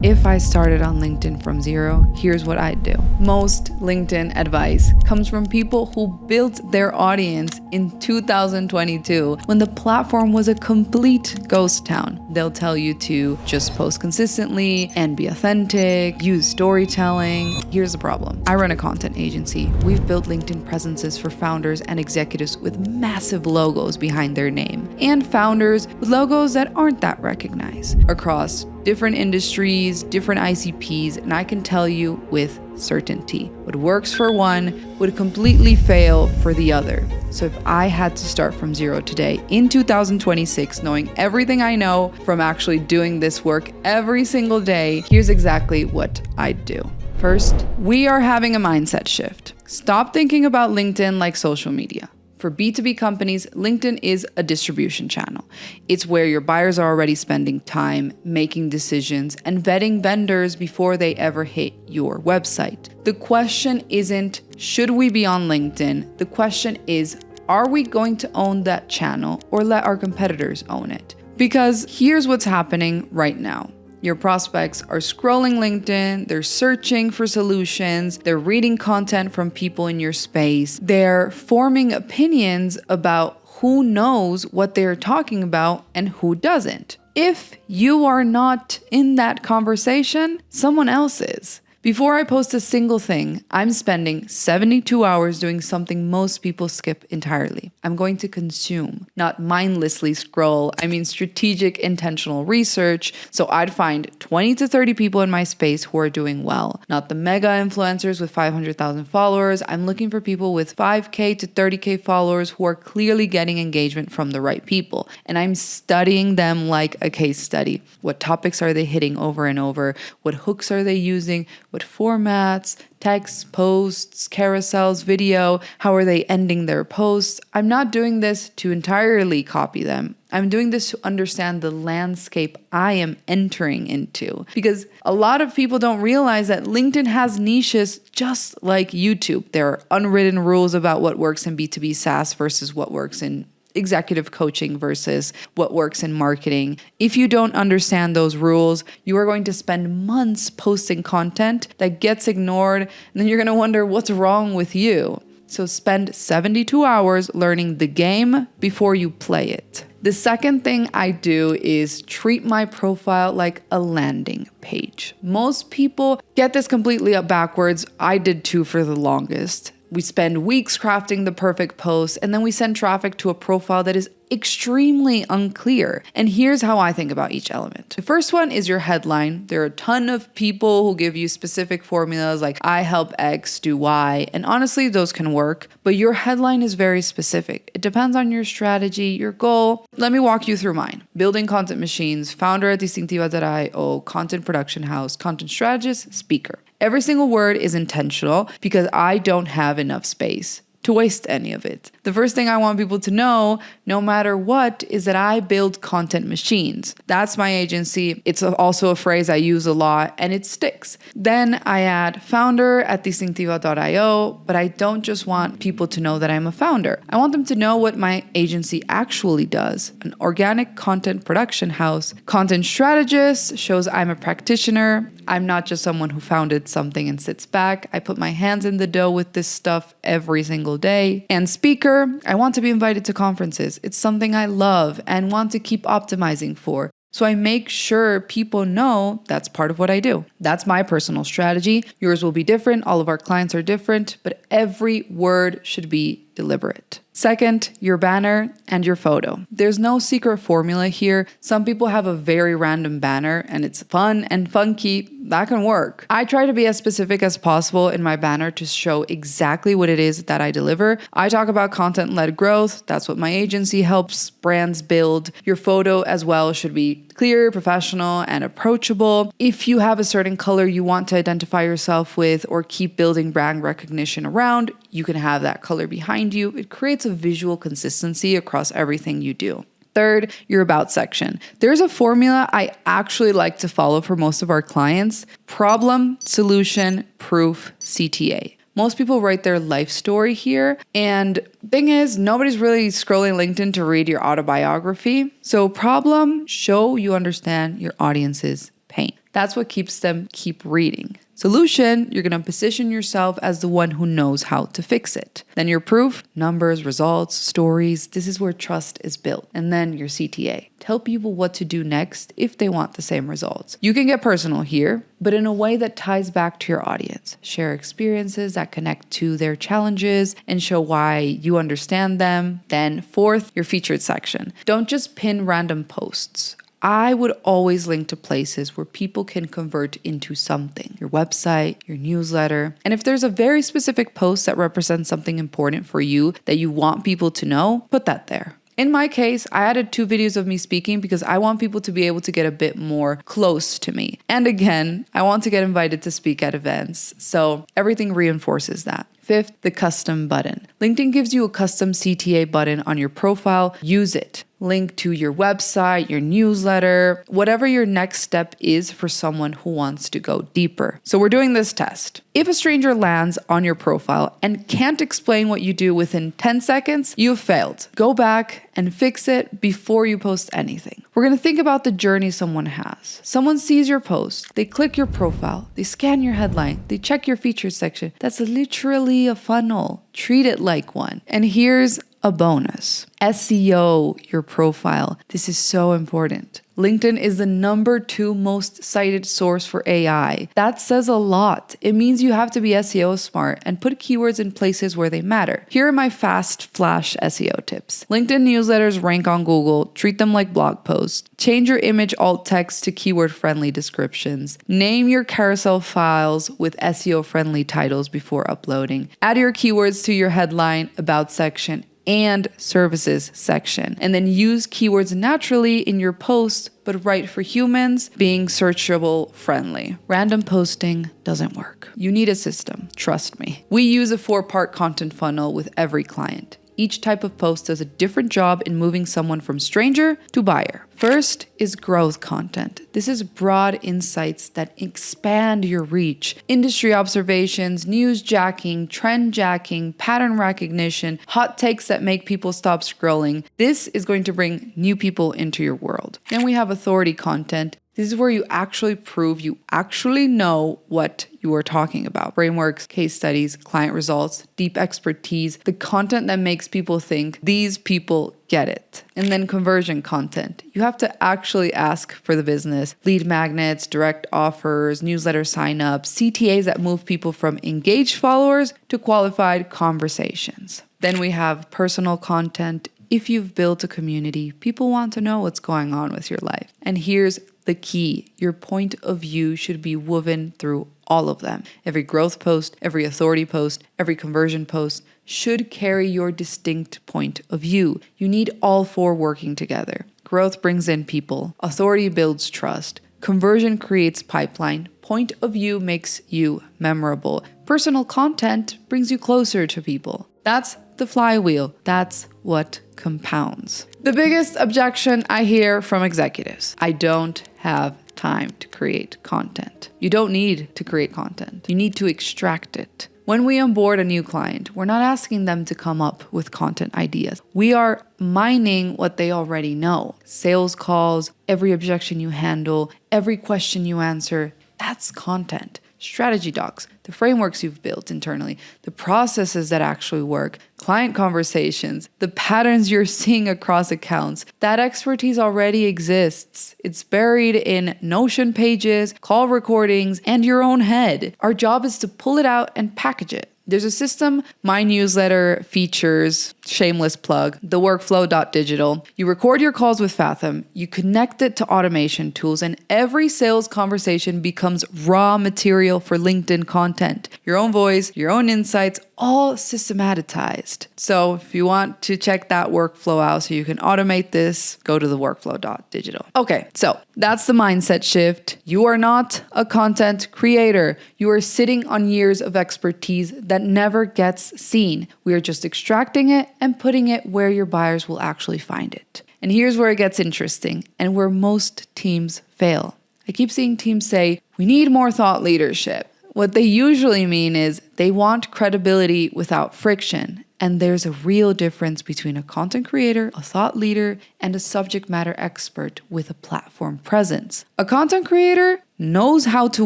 If I started on LinkedIn from zero, here's what I'd do. Most LinkedIn advice comes from people who built their audience in 2022 when the platform was a complete ghost town. They'll tell you to just post consistently and be authentic, use storytelling. Here's the problem. I run a content agency. We've built LinkedIn presences for founders and executives with massive logos behind their name, and founders with logos that aren't that recognized across different industries, different ICPs, and I can tell you with certainty, what works for one would completely fail for the other. So if I had to start from zero today in 2026, knowing everything I know from actually doing this work every single day, here's exactly what I'd do. First, we are having a mindset shift. Stop thinking about LinkedIn like social media. For B2B companies, LinkedIn is a distribution channel. It's where your buyers are already spending time making decisions and vetting vendors before they ever hit your website. The question isn't, should we be on LinkedIn? The question is, are we going to own that channel or let our competitors own it? Because here's what's happening right now. Your prospects are scrolling LinkedIn, they're searching for solutions, they're reading content from people in your space, they're forming opinions about who knows what they're talking about and who doesn't. If you are not in that conversation, someone else is. Before I post a single thing, I'm spending 72 hours doing something most people skip entirely. I'm going to consume, not mindlessly scroll. I mean strategic, intentional research. So I'd find 20 to 30 people in my space who are doing well, not the mega influencers with 500,000 followers. I'm looking for people with 5K to 30K followers who are clearly getting engagement from the right people. And I'm studying them like a case study. What topics are they hitting over and over? What hooks are they using? What formats, text, posts, carousels, video, how are they ending their posts? I'm not doing this to entirely copy them. I'm doing this to understand the landscape I am entering into. Because a lot of people don't realize that LinkedIn has niches just like YouTube. There are unwritten rules about what works in B2B SaaS versus what works in executive coaching versus what works in marketing. If you don't understand those rules, you are going to spend months posting content that gets ignored, and then you're going to wonder what's wrong with you. So spend 72 hours learning the game before you play it. The second thing I do is treat my profile like a landing page. Most people get this completely up backwards. I did too for the longest. We spend weeks crafting the perfect post, and then we send traffic to a profile that is extremely unclear. And here's how I think about each element. The first one is your headline. There are a ton of people who give you specific formulas like I help X do Y, and honestly, those can work, but your headline is very specific. It depends on your strategy, your goal. Let me walk you through mine. Building content machines, founder at Distinctiva.io, content production house, content strategist, speaker. Every single word is intentional because I don't have enough space to waste any of it. The first thing I want people to know, no matter what, is that I build content machines. That's my agency. It's also a phrase I use a lot and it sticks. Then I add founder at Distinctiva.io, but I don't just want people to know that I'm a founder. I want them to know what my agency actually does. An organic content production house. Content strategist shows I'm a practitioner. I'm not just someone who founded something and sits back. I put my hands in the dough with this stuff every single day. And speaker, I want to be invited to conferences. It's something I love and want to keep optimizing for. So I make sure people know that's part of what I do. That's my personal strategy. Yours will be different. All of our clients are different, but every word should be deliberate. Second, your banner and your photo. There's no secret formula here. Some people have a very random banner and it's fun and funky. That can work. I try to be as specific as possible in my banner to show exactly what it is that I deliver. I talk about content-led growth. That's what my agency helps brands build. Your photo as well should be clear, professional, and approachable. If you have a certain color you want to identify yourself with or keep building brand recognition around, you can have that color behind you. It creates a visual consistency across everything you do. Third, your about section. There's a formula I actually like to follow for most of our clients. Problem, solution, proof, CTA. Most people write their life story here. And thing is, nobody's really scrolling LinkedIn to read your autobiography. So problem, show you understand your audience's pain. That's what keeps them keep reading. Solution, you're going to position yourself as the one who knows how to fix it. Then your proof, numbers, results, stories. This is where trust is built. And then your CTA. Tell people what to do next if they want the same results. You can get personal here, but in a way that ties back to your audience. Share experiences that connect to their challenges and show why you understand them. Then fourth, your featured section. Don't just pin random posts. I would always link to places where people can convert into something. Your website, your newsletter. And if there's a very specific post that represents something important for you that you want people to know, put that there. In my case, I added 2 videos of me speaking because I want people to be able to get a bit more close to me. And again, I want to get invited to speak at events. So everything reinforces that. Fifth, the custom button. LinkedIn gives you a custom CTA button on your profile. Use it. Link to your website, your newsletter, whatever your next step is for someone who wants to go deeper. So we're doing this test. If a stranger lands on your profile and can't explain what you do within 10 seconds, you've failed. Go back and fix it before you post anything. We're going to think about the journey someone has. Someone sees your post, they click your profile, they scan your headline, they check your features section. That's literally a funnel. Treat it like one. And here's a bonus. SEO your profile. This is so important. LinkedIn is the number 2 most cited source for AI. That says a lot. It means you have to be SEO smart and put keywords in places where they matter. Here are my fast flash SEO tips. LinkedIn newsletters rank on Google. Treat them like blog posts. Change your image alt text to keyword friendly descriptions. Name your carousel files with SEO friendly titles before uploading. Add your keywords to your headline, about section, and services section. And then use keywords naturally in your post, but right for humans, being searchable friendly. Random posting doesn't work. You need a system, trust me. We use a 4-part content funnel with every client. Each type of post does a different job in moving someone from stranger to buyer. First is growth content. This is broad insights that expand your reach. Industry observations, news jacking, trend jacking, pattern recognition, hot takes that make people stop scrolling. This is going to bring new people into your world. Then we have authority content. This is where you actually prove you actually know what you are talking about. Frameworks, case studies, client results, deep expertise, the content that makes people think these people get it. And then conversion content. You have to actually ask for the business. Lead magnets, direct offers, newsletter signups, CTAs that move people from engaged followers to qualified conversations. Then we have personal content. If you've built a community, people want to know what's going on with your life. And here's the key. Your point of view should be woven through all of them. Every growth post, every authority post, every conversion post should carry your distinct point of view. You need all 4 working together. Growth brings in people. Authority builds trust. Conversion creates pipeline. Point of view makes you memorable. Personal content brings you closer to people. That's the flywheel. That's what compounds. The biggest objection I hear from executives: I don't have time to create content. You don't need to create content. You need to extract it. When we onboard a new client, we're not asking them to come up with content ideas. We are mining what they already know. Sales calls, every objection you handle, every question you answer, that's content. Strategy docs, the frameworks you've built internally, the processes that actually work, client conversations, the patterns you're seeing across accounts. That expertise already exists. It's buried in Notion pages, call recordings, and your own head. Our job is to pull it out and package it. There's a system my newsletter features, shameless plug, the workflow.digital. You record your calls with Fathom, you connect it to automation tools, and every sales conversation becomes raw material for LinkedIn content. Your own voice, your own insights, all systematized. So if you want to check that workflow out so you can automate this, go to the workflow.digital. Okay, so that's the mindset shift. You are not a content creator. You are sitting on years of expertise that never gets seen. We are just extracting it and putting it where your buyers will actually find it. And here's where it gets interesting and where most teams fail. I keep seeing teams say, we need more thought leadership. What they usually mean is they want credibility without friction. And there's a real difference between a content creator, a thought leader, and a subject matter expert with a platform presence. A content creator knows how to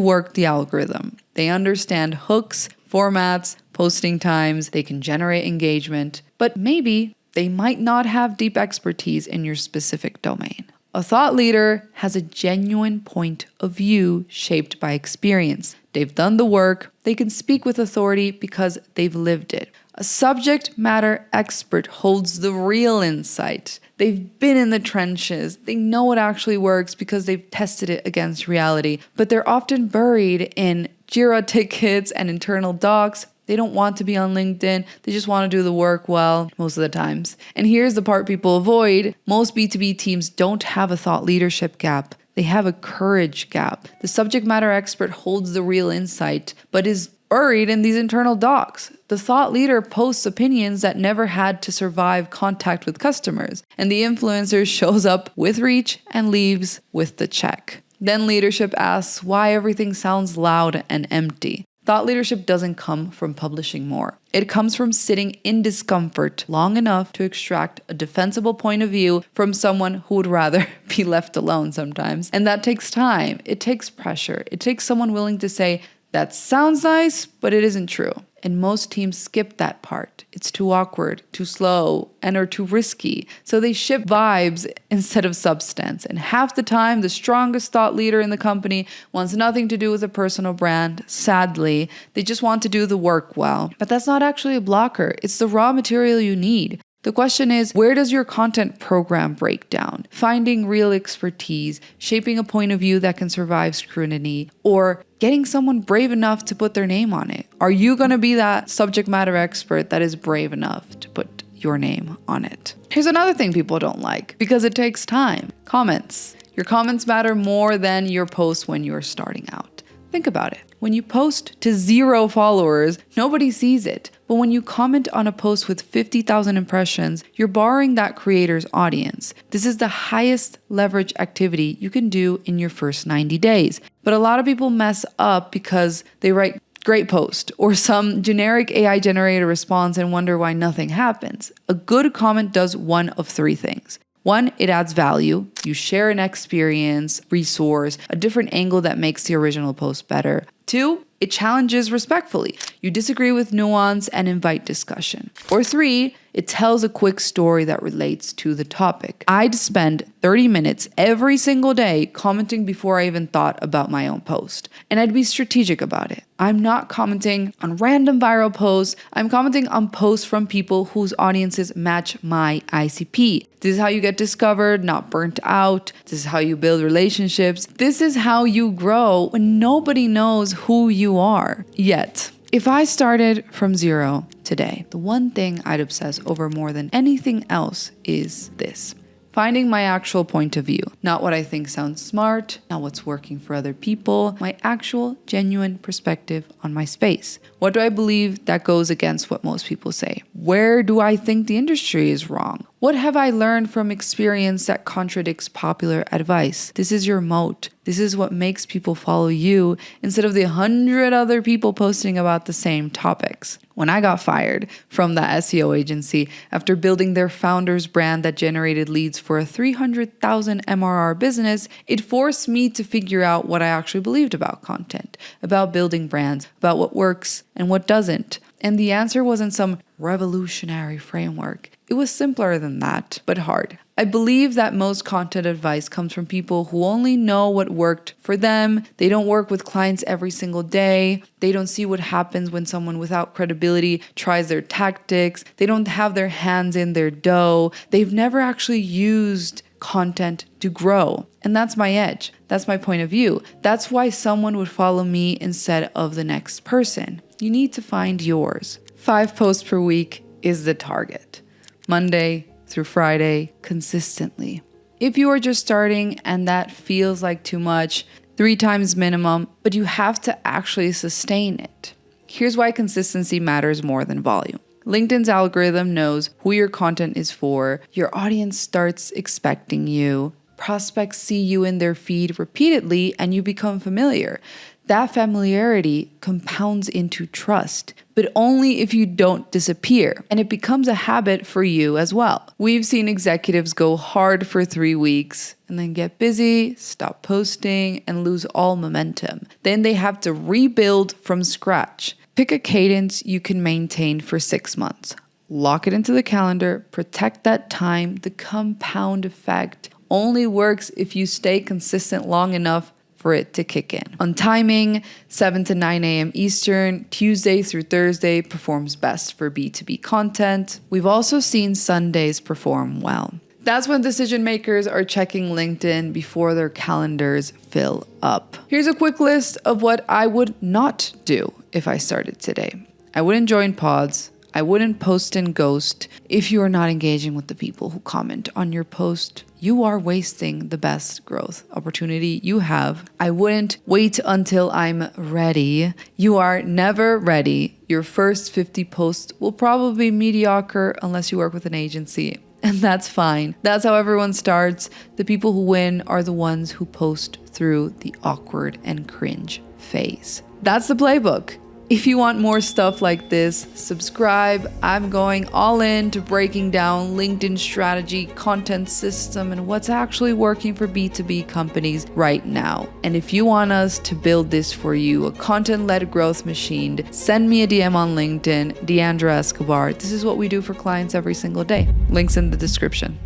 work the algorithm. They understand hooks, formats, posting times, they can generate engagement, but maybe they might not have deep expertise in your specific domain. A thought leader has a genuine point of view shaped by experience. They've done the work, they can speak with authority because they've lived it. A subject matter expert holds the real insight. They've been in the trenches. They know what actually works because they've tested it against reality, but they're often buried in Jira tickets and internal docs. They don't want to be on LinkedIn. They just want to do the work well most of the times. And here's the part people avoid. Most B2B teams don't have a thought leadership gap. They have a courage gap. The subject matter expert holds the real insight, but is buried in these internal docs. The thought leader posts opinions that never had to survive contact with customers. And the influencer shows up with reach and leaves with the check. Then leadership asks why everything sounds loud and empty. Thought leadership doesn't come from publishing more. It comes from sitting in discomfort long enough to extract a defensible point of view from someone who would rather be left alone sometimes. And that takes time. It takes pressure. It takes someone willing to say, that sounds nice, but it isn't true. And most teams skip that part. It's too awkward, too slow, and or too risky. So they ship vibes instead of substance. And half the time, the strongest thought leader in the company wants nothing to do with a personal brand. Sadly, they just want to do the work well. But that's not actually a blocker. It's the raw material you need. The question is, where does your content program break down? Finding real expertise, shaping a point of view that can survive scrutiny, or getting someone brave enough to put their name on it. Are you going to be that subject matter expert that is brave enough to put your name on it? Here's another thing people don't like, because it takes time. Comments. Your comments matter more than your posts when you're starting out. Think about it. When you post to 0 followers, nobody sees it. But when you comment on a post with 50,000 impressions, you're borrowing that creator's audience. This is the highest leverage activity you can do in your first 90 days. But a lot of people mess up because they write great post or some generic AI generated response and wonder why nothing happens. A good comment does one of 3 things. 1, it adds value. You share an experience, resource, a different angle that makes the original post better. 2, it challenges respectfully. You disagree with nuance and invite discussion. Or 3, it tells a quick story that relates to the topic. I'd spend 30 minutes every single day commenting before I even thought about my own post. And I'd be strategic about it. I'm not commenting on random viral posts. I'm commenting on posts from people whose audiences match my ICP. This is how you get discovered, not burnt out. This is how you build relationships. This is how you grow when nobody knows who you are yet. If I started from 0 today, the one thing I'd obsess over more than anything else is this. Finding my actual point of view, not what I think sounds smart, not what's working for other people, my actual genuine perspective on my space. What do I believe that goes against what most people say? Where do I think the industry is wrong? What have I learned from experience that contradicts popular advice? This is your moat. This is what makes people follow you instead of the 100 other people posting about the same topics. When I got fired from that SEO agency after building their founder's brand that generated leads for a 300,000 MRR business, it forced me to figure out what I actually believed about content, about building brands, about what works and what doesn't. And the answer wasn't some revolutionary framework. It was simpler than that, but hard. I believe that most content advice comes from people who only know what worked for them. They don't work with clients every single day. They don't see what happens when someone without credibility tries their tactics. They don't have their hands in their dough. They've never actually used content to grow. And that's my edge. That's my point of view. That's why someone would follow me instead of the next person. You need to find yours. 5 posts per week is the target. Monday through Friday, consistently. If you are just starting and that feels like too much, 3 times minimum, but you have to actually sustain it. Here's why consistency matters more than volume. LinkedIn's algorithm knows who your content is for. Your audience starts expecting you. Prospects see you in their feed repeatedly and you become familiar. That familiarity compounds into trust, but only if you don't disappear, and it becomes a habit for you as well. We've seen executives go hard for 3 weeks and then get busy, stop posting, and lose all momentum. Then they have to rebuild from scratch. Pick a cadence you can maintain for 6 months. Lock it into the calendar, protect that time. The compound effect only works if you stay consistent long enough for it to kick in. On timing, 7 to 9 a.m. Eastern, Tuesday through Thursday performs best for B2B content. We've also seen Sundays perform well. That's when decision makers are checking LinkedIn before their calendars fill up. Here's a quick list of what I would not do if I started today. I wouldn't join pods. I wouldn't post and ghost. If you are not engaging with the people who comment on your post, you are wasting the best growth opportunity you have. I wouldn't wait until I'm ready. You are never ready. Your first 50 posts will probably be mediocre unless you work with an agency. And that's fine. That's how everyone starts. The people who win are the ones who post through the awkward and cringe phase. That's the playbook. If you want more stuff like this, subscribe. I'm going all in to breaking down LinkedIn strategy, content system, and what's actually working for B2B companies right now. And if you want us to build this for you, a content-led growth machine, send me a DM on LinkedIn, Deandra Escobar. This is what we do for clients every single day. Links in the description.